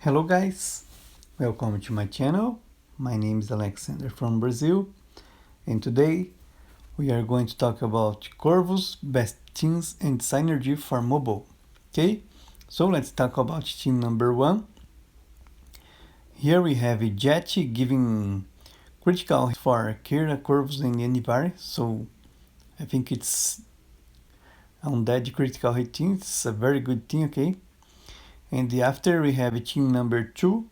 Hello guys, welcome to my channel. My name is Alexander from Brazil, and today we are going to talk about Corvus best teams and synergy for mobile. Okay, so let's talk about team number 1. Here we have a Jet giving critical for Keira, Corvus and Undead, so I think it's Undead critical hit team. It's a very good team, okay? And after we have team number 2.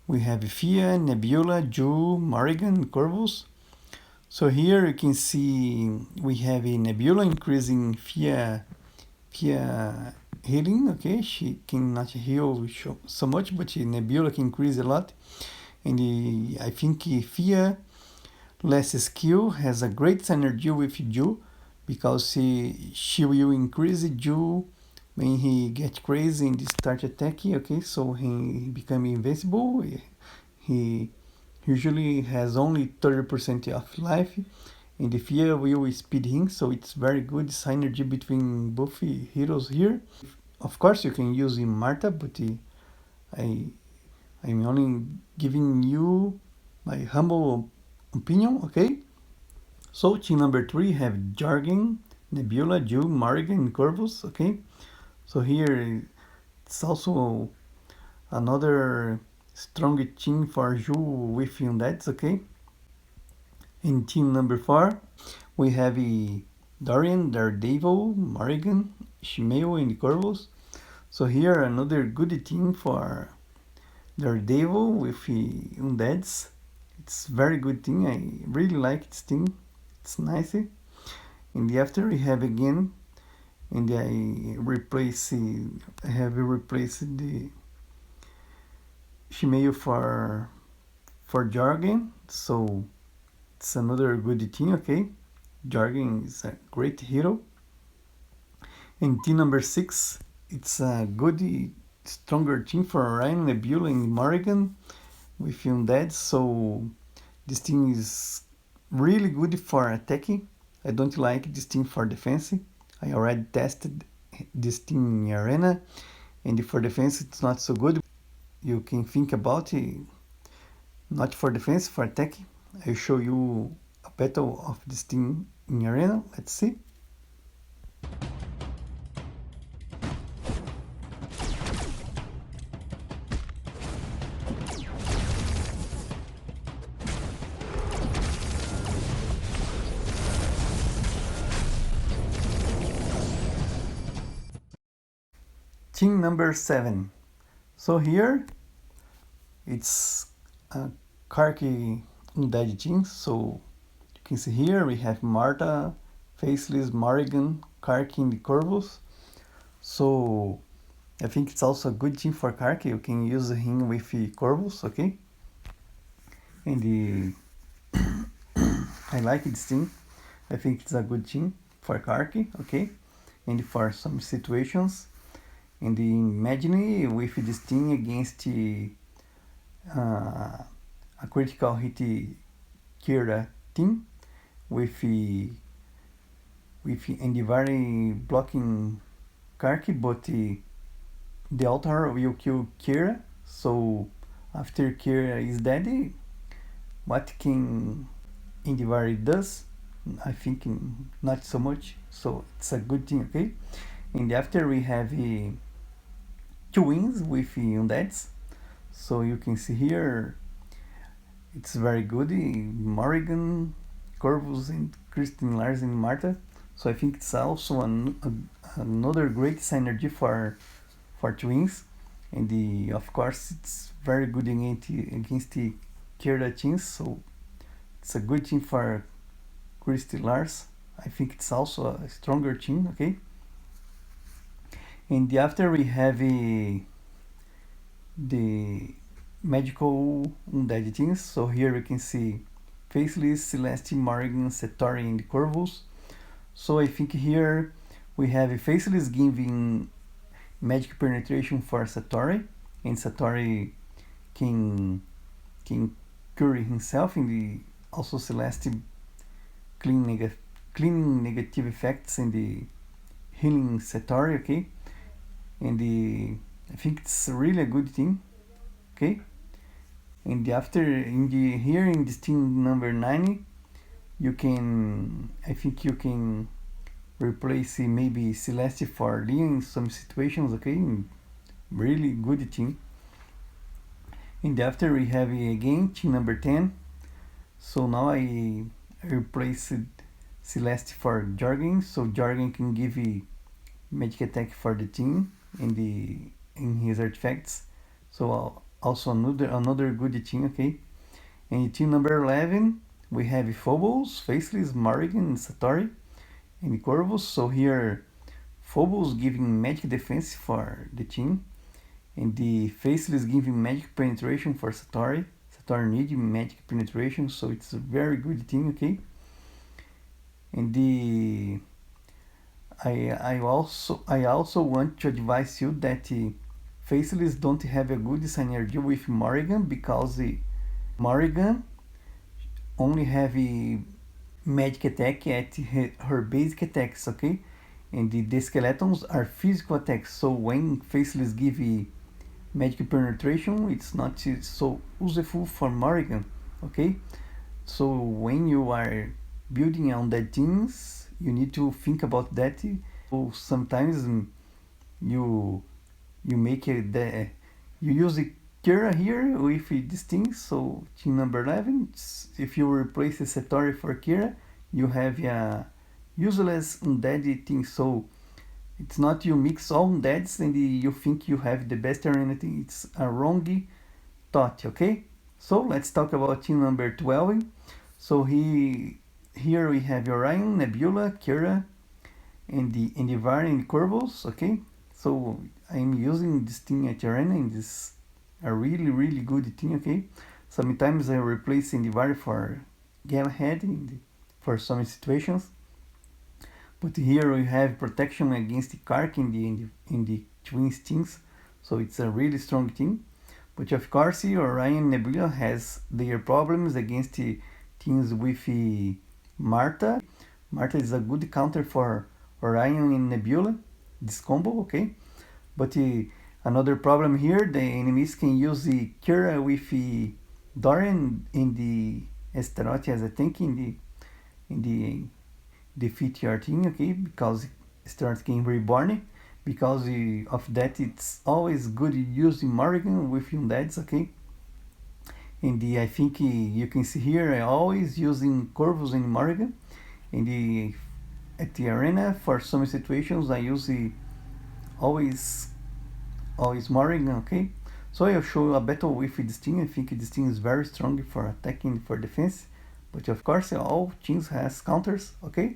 We have Fia, Nebula, Morrigan, Corvus. So here you can see we have a Nebula increasing Fia healing. Okay, she cannot heal so much, but Nebula can increase a lot. And I think Fia less skill has a great synergy with Ju, because she will increase Ju when he gets crazy and start attacking. Okay, so he become invincible. He usually has only 30% of life, and the Fia will speed him, so it's very good synergy between both heroes here. Of course you can use Marta, but I'm only giving you my humble opinion, okay? So team number 3 have Jargon, Nebula, Morrigan, and Corvus, okay? So here it's also another strong team for Ju with Undead, okay? In team number 4, we have Dorian, Daredevil, Morrigan, Shimeo, and Corvus. So here another good team for Daredevil with Undeads. It's very good team. I really like this team. It's nice. And after we have again, and I have replaced the Shimeo for Jargon, so it's another good team, okay? Jargon is a great hero. And team number 6, it's a good, stronger team for Orion, Nebula, and Morrigan with Undead, so this team is really good for attacking. I don't like this team for defense. I already tested this team in Arena, and for defense it's not so good. You can think about it, not for defense, for attack. I'll show you a battle of this team in Arena. Let's see. Team number 7. So here it's a Karkh Undead team. So you can see here we have Marta, Faceless, Morrigan, Karkh, and Corvus. So I think it's also a good team for Karkh. You can use him with Corvus, okay? And I like this team. I think it's a good team for Karkh, okay? And for some situations. And imagine with this team against a critical hit Keira team with Endivari blocking Karkh, but the altar will kill Keira. So after Keira is dead, what can Endivari does? I think not so much. So it's a good thing, okay? And after we have 2 wins with Undeads. So you can see here it's very good. Morrigan, Corvus, and Kristen, Lars, and Marta. So I think it's also another great synergy for twins. And of course it's very good against the Keira teams. So it's a good team for Kristen, Lars. I think it's also a stronger team, okay? And after we have the magical Undead teams. So here we can see Faceless, Celeste, Morrigan, Satori, and Corvus. So I think here we have a Faceless giving magic penetration for Satori, and Satori can cure himself, and also Celeste cleaning negative effects in the healing Satori, okay? And I think it's really a good thing. okay? And after here in this team number 9, you can, I think you can replace maybe Celeste for Leon in some situations, okay? Really good team. And after we have again team number 10. So now I replaced Celeste for Jorgen, so Jorgen can give a magic attack for the team in his artifacts. So also another good team, okay? And team number 11, we have Phobos, Faceless, Morrigan, and Satori, and Corvus. So here, Phobos giving magic defense for the team, and the Faceless giving magic penetration for Satori. Satori needs magic penetration, so it's a very good team, okay? And I also want to advise you that Faceless don't have a good synergy with Morrigan, because Morrigan only have a magic attack at her basic attacks, okay? And the skeletons are physical attacks, so when Faceless give a magic penetration, it's not so useful for Morrigan, okay? So when you are building on that teams, you need to think about that. So sometimes you make you use a Keira here with this thing. So team number 11, if you replace a Satori for Keira, you have a useless undead thing. So it's not you mix all undeads and you think you have the best or anything. It's a wrong thought, okay? So let's talk about team number 12. So here we have Orion, Nebula, Keira, and the Varian and Corvus, okay? So I'm using this thing at arena, and this a really good thing, okay? Sometimes I replace Indivari for Galahad for some situations. But here we have protection against the Karkh in the twin things, so it's a really strong team. But of course, Orion Nebula has their problems against the teams with Martha. Martha is a good counter for Orion and Nebula, this combo, okay? But another problem here, the enemies can use the Keira with Dorian in the Astaroth as a tank in the defeat your team, okay? Because it starts getting reborn. Because of that, it's always good using Morrigan with Undeads, okay? And I think you can see here I always using Corvus and Morrigan. And at the arena, for some situations, I use always Morrigan, okay? So I'll show you a battle with this team. I think this team is very strong for attacking, for defense. But of course, all teams has counters, okay?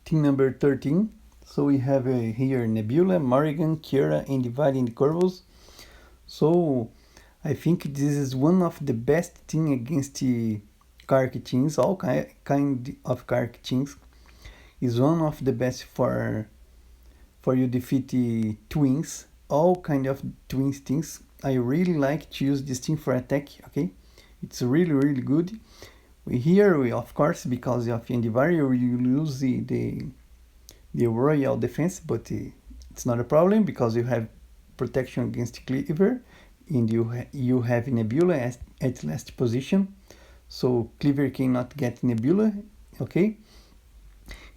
Team number 13. So we have here Nebula, Morrigan, Keira, and Dividing the Corvus. So I think this is one of the best team against the Karkh teams. All kind of Karkh teams is one of the best for you defeat the twins. All kind of twins things. I really like to use this team for attack. Okay, it's really good. Here, of course, because of Indivari, you lose the royal defense, but it's not a problem because you have protection against Cleaver, and you have Nebula at last position, so Cleaver cannot get Nebula, okay?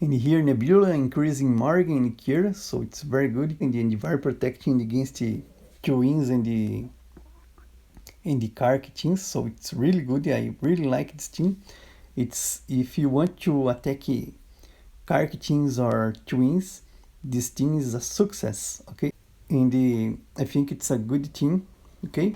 And here Nebula increasing Morrigan and Keira, so it's very good, and the Indivari protecting against the twins and the Karkh teams, so it's really good. I really like this team. It's if you want to attack Karkh teams or twins, this team is a success, okay? And I think it's a good team, okay?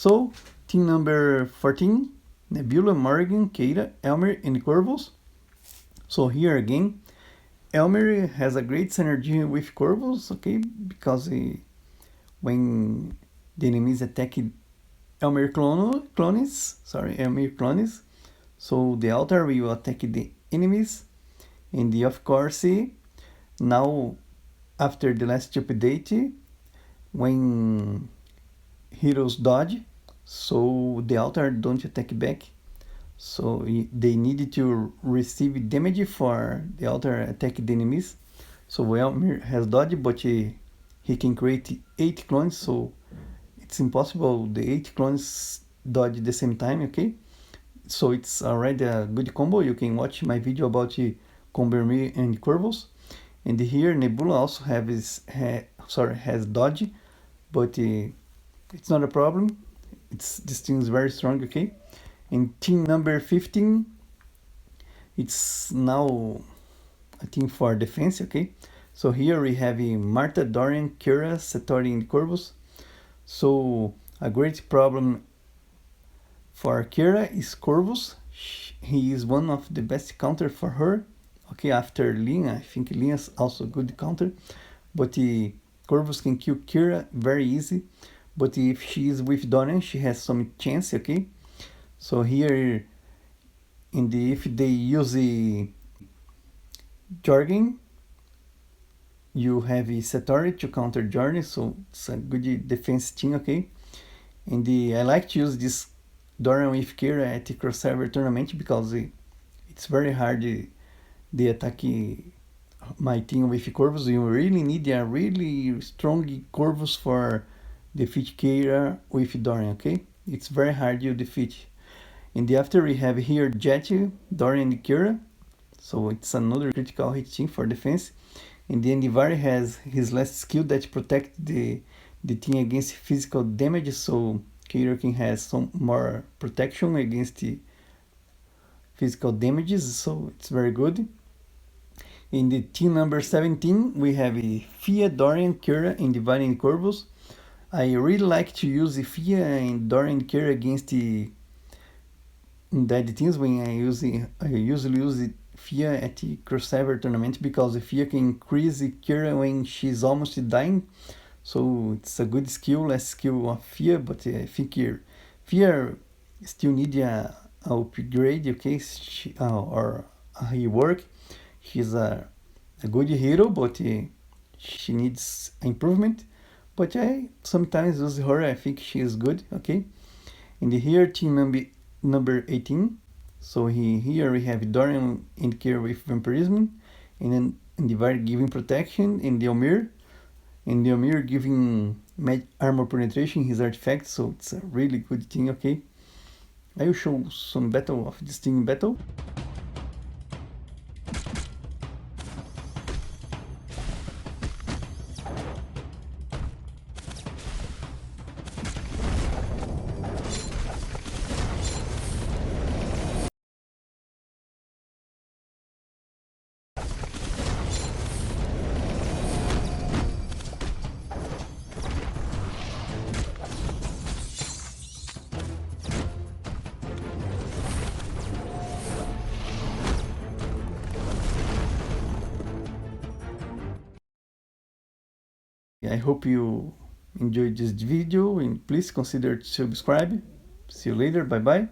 So, team number 14, Nebula, Morrigan, Keira, Elmir, and Corvus. So here again, Elmir has a great synergy with Corvus, okay, because when the enemies attack Elmir clones, so the altar will attack the enemies, and of course, now after the last update, when heroes dodge, so the altar don't attack back, so they need to receive damage for the altar attack the enemies. So Elmir has dodge, but he can create 8 clones, so it's impossible the 8 clones dodge at the same time, okay? So it's already a good combo. You can watch my video about Elmir and Corvus. And here Nebula also has dodge, but it's not a problem. This team is very strong, okay? And team number 15, it's now a team for defense, okay? So here we have Martha, Dorian, Keira, Satori, and Corvus. So a great problem for Keira is Corvus. He is one of the best counter for her. Okay, after Lin, I think Lin is also good counter. But Corvus can kill Keira very easy. But if she is with Dorian, she has some chance, okay? So here, if they use the Jorgen, you have Satori to counter Jorgen, so it's a good defense team, okay? And I like to use this Dorian with Keira at the crossover tournament because it's very hard they attack my team with Corvus. You really need a really strong Corvus for defeat Keira with Dorian, okay? It's very hard you defeat. And after we have here Jet, Dorian, and Keira. So it's another critical hit team for defense. And then Divari has his last skill that protects the team against physical damage. So Keira can have some more protection against the physical damages. So it's very good. In the team number 17, we have Fia, Dorian, Keira, and Divari and Corvus. I really like to use Fia and Dorian and Keira against the Undead teams when I usually use Fia at the crossover tournament because Fia can increase Keira when she's almost dying. So it's a good skill, less skill of Fia, but I think Fia still need a upgrade, okay, or a rework. She's a good hero, but she needs improvement. But I sometimes use her, I think she is good, okay. And here team number 18. So here we have Dorian and Keira with vampirism, and then Divari giving protection, and the Elmir giving armor penetration, his artifact. So it's a really good thing, okay. I will show some battle of this team in battle. I hope you enjoyed this video and please consider to subscribe. See you later. Bye bye.